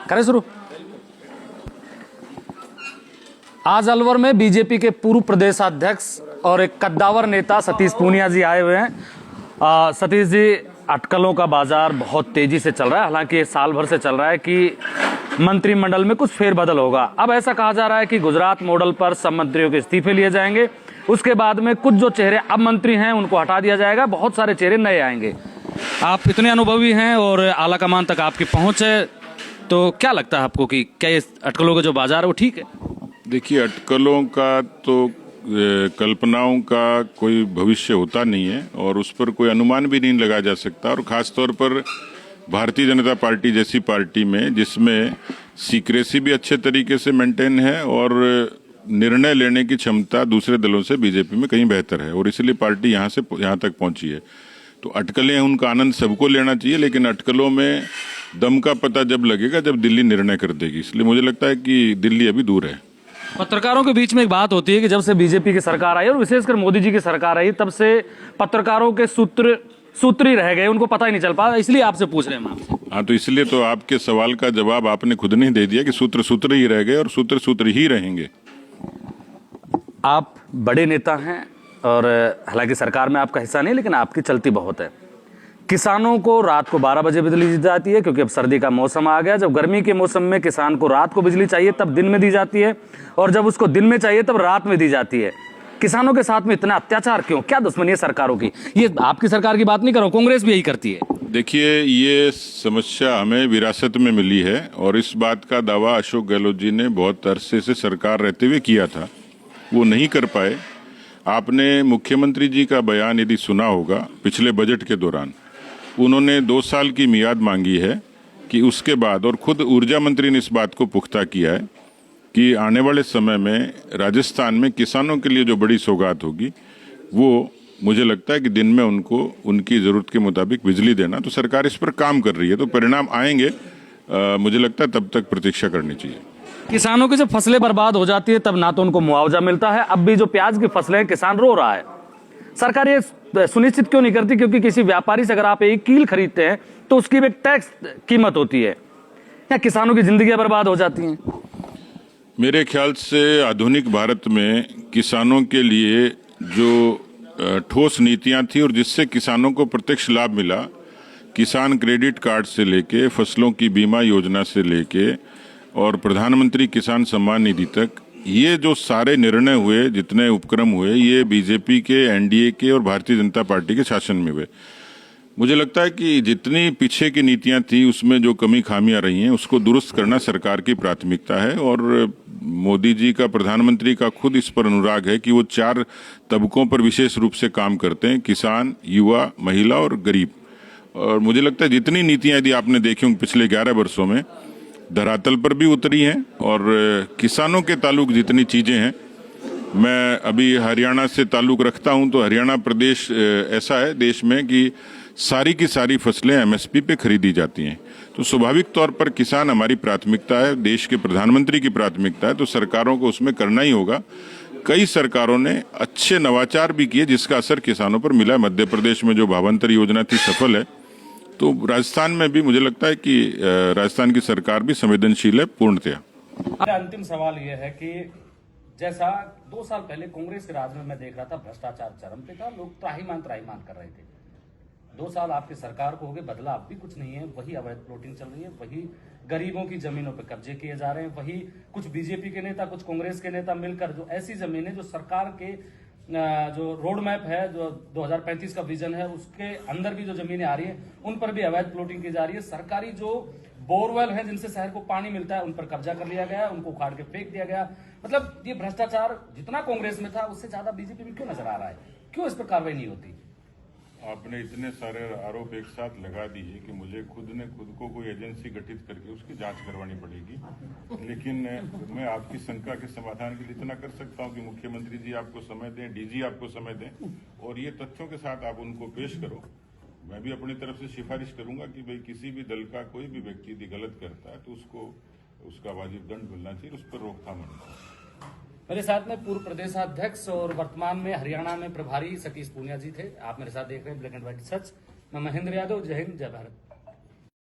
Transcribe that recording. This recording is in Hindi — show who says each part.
Speaker 1: करें शुरू। आज अलवर में बीजेपी के पूर्व प्रदेशाध्यक्ष और एक कद्दावर नेता सतीश पूनिया जी आए हुए हैं। सतीश जी, अटकलों का बाजार बहुत तेजी से चल रहा है, हालांकि साल भर से चल रहा है कि मंत्रिमंडल में कुछ फेरबदल होगा। अब ऐसा कहा जा रहा है कि गुजरात मॉडल पर सब मंत्रियों के इस्तीफे लिए जाएंगे, उसके बाद में कुछ जो चेहरे अब मंत्री हैं उनको हटा दिया जाएगा, बहुत सारे चेहरे नए आएंगे। आप इतने अनुभवी हैं और आला कमान तक आपकी पहुंच है, तो क्या लगता है आपको कि क्या इस अटकलों का जो बाजार है वो ठीक है?
Speaker 2: देखिए, अटकलों का तो कल्पनाओं का कोई भविष्य होता नहीं है और उस पर कोई अनुमान भी नहीं लगाया जा सकता। और ख़ास तौर पर भारतीय जनता पार्टी जैसी पार्टी में, जिसमें सीक्रेसी भी अच्छे तरीके से मेंटेन है और निर्णय लेने की क्षमता दूसरे दलों से बीजेपी में कहीं बेहतर है, और इसलिए पार्टी यहाँ तक पहुंची है। तो अटकलें, उनका आनंद सबको लेना चाहिए, लेकिन अटकलों में दम का पता जब लगेगा जब दिल्ली निर्णय कर देगी। इसलिए मुझे लगता है कि दिल्ली अभी दूर है।
Speaker 1: पत्रकारों के बीच में एक बात होती है कि जब से बीजेपी की सरकार आई और विशेषकर मोदी जी की सरकार आई, तब से पत्रकारों के सूत्र ही रह गए, उनको पता ही नहीं चल पाया। इसलिए आपसे पूछ रहे हैं हम।
Speaker 2: हाँ, तो इसलिए तो आपके सवाल का जवाब आपने खुद नहीं दे दिया कि सूत्र ही रह गए और सूत्र ही रहेंगे।
Speaker 1: आप बड़े नेता हैं और हालांकि सरकार में आपका हिस्सा नहीं, लेकिन आपकी चलती बहुत है। किसानों को रात को 12 बजे बिजली दी जाती है क्योंकि अब सर्दी का मौसम आ गया। जब गर्मी के मौसम में किसान को रात को बिजली चाहिए तब दिन में दी जाती है, और जब उसको दिन में चाहिए तब रात में दी जाती है। किसानों के साथ में इतना अत्याचार क्यों? क्या दुश्मनी है सरकारों की? ये आपकी सरकार की बात नहीं करो, कांग्रेस भी यही करती है।
Speaker 2: देखिए, ये समस्या हमें विरासत में मिली है और इस बात का दावा अशोक गहलोत जी ने बहुत अरसे से सरकार रहते हुए किया था, वो नहीं कर पाए। आपने मुख्यमंत्री जी का बयान यदि सुना होगा, पिछले बजट के दौरान उन्होंने 2 साल की मियाद मांगी है कि उसके बाद, और खुद ऊर्जा मंत्री ने इस बात को पुख्ता किया है कि आने वाले समय में राजस्थान में किसानों के लिए जो बड़ी सौगात होगी वो, मुझे लगता है कि दिन में उनको उनकी ज़रूरत के मुताबिक बिजली देना। तो सरकार इस पर काम कर रही है, तो परिणाम आएंगे। मुझे लगता है तब तक प्रतीक्षा करनी चाहिए।
Speaker 1: किसानों की जब फसलें बर्बाद हो जाती है तब ना तो उनको मुआवजा मिलता है। अब भी जो प्याज की फसलें, किसान रो रहा है। सरकार ये सुनिश्चित क्यों नहीं करती? क्योंकि किसी व्यापारी से अगर आप एक कील खरीदते हैं तो उसकी भी एक टैक्स कीमत होती है, या किसानों की जिंदगी बर्बाद हो जाती हैं।
Speaker 2: मेरे ख्याल से आधुनिक भारत में किसानों के लिए जो ठोस नीतियां थी और जिससे किसानों को प्रत्यक्ष लाभ मिला, किसान क्रेडिट कार्ड से लेके, फसलों की बीमा योजना से लेके और प्रधानमंत्री किसान सम्मान निधि तक, ये जो सारे निर्णय हुए, जितने उपक्रम हुए, ये बीजेपी के, एनडीए के और भारतीय जनता पार्टी के शासन में हुए। मुझे लगता है कि जितनी पीछे की नीतियां थी उसमें जो कमी खामियां रही हैं उसको दुरुस्त करना सरकार की प्राथमिकता है। और मोदी जी का, प्रधानमंत्री का खुद इस पर अनुराग है कि वो 4 तबकों पर विशेष रूप से काम करते हैं: किसान, युवा, महिला और गरीब। और मुझे लगता है जितनी नीतियां यदि आपने देखी होंगी पिछले 11 वर्षों में, धरातल पर भी उतरी हैं। और किसानों के ताल्लुक जितनी चीजें हैं, मैं अभी हरियाणा से ताल्लुक रखता हूं, तो हरियाणा प्रदेश ऐसा है देश में कि सारी की सारी फसलें एमएसपी पे खरीदी जाती हैं। तो स्वाभाविक तौर पर किसान हमारी प्राथमिकता है, देश के प्रधानमंत्री की प्राथमिकता है, तो सरकारों को उसमें करना ही होगा। कई सरकारों ने अच्छे नवाचार भी किए जिसका असर किसानों पर मिला है। मध्य प्रदेश में जो भावांतर योजना थी सफल है, तो राजस्थान में भी मुझे लगता है कि राजस्थान की सरकार भी संवेदनशील है पूर्णतया।
Speaker 1: अंतिम सवाल यह है कि जैसा 2 साल पहले कांग्रेस के राज में मैं देख रहा था, भ्रष्टाचार चरम पे था, लोग त्राहिमाम कर रहे थे। 2 साल आपकी सरकार को हो गए, बदला अब भी कुछ नहीं है। वही अवैध प्लॉटिंग चल रही है, वही गरीबों की जमीनों पर कब्जे किए जा रहे हैं, वही कुछ बीजेपी के नेता, कुछ कांग्रेस के नेता मिलकर जो ऐसी जमीनें जो सरकार के जो रोड मैप है, जो 2035 का विजन है, उसके अंदर भी जो जमीनें आ रही हैं उन पर भी अवैध प्लॉटिंग की जा रही है। सरकारी जो बोरवेल है जिनसे शहर को पानी मिलता है, उन पर कब्जा कर लिया गया, उनको उखाड़ के फेंक दिया गया। मतलब ये भ्रष्टाचार जितना कांग्रेस में था उससे ज्यादा बीजेपी में क्यों नजर आ रहा है? क्यों इस पर कार्रवाई नहीं होती?
Speaker 2: आपने इतने सारे आरोप एक साथ लगा दिए कि मुझे खुद को कोई एजेंसी गठित करके उसकी जांच करवानी पड़ेगी। लेकिन मैं आपकी शंका के समाधान के लिए इतना कर सकता हूं कि मुख्यमंत्री जी आपको समय दें, डीजी आपको समय दें और ये तथ्यों के साथ आप उनको पेश करो। मैं भी अपनी तरफ से सिफारिश करूंगा कि भाई किसी भी दल का कोई भी व्यक्ति यदि गलत करता है तो उसको उसका वाजिब दंड मिलना चाहिए, उस पर रोकथाम होनी चाहिए।
Speaker 1: मेरे साथ में पूर्व प्रदेशाध्यक्ष और वर्तमान में हरियाणा में प्रभारी सतीश पूनिया जी थे। आप मेरे साथ देख रहे हैं ब्लैक एंड व्हाइट सच। मैं महेंद्र यादव। जय हिंद, जय भारत।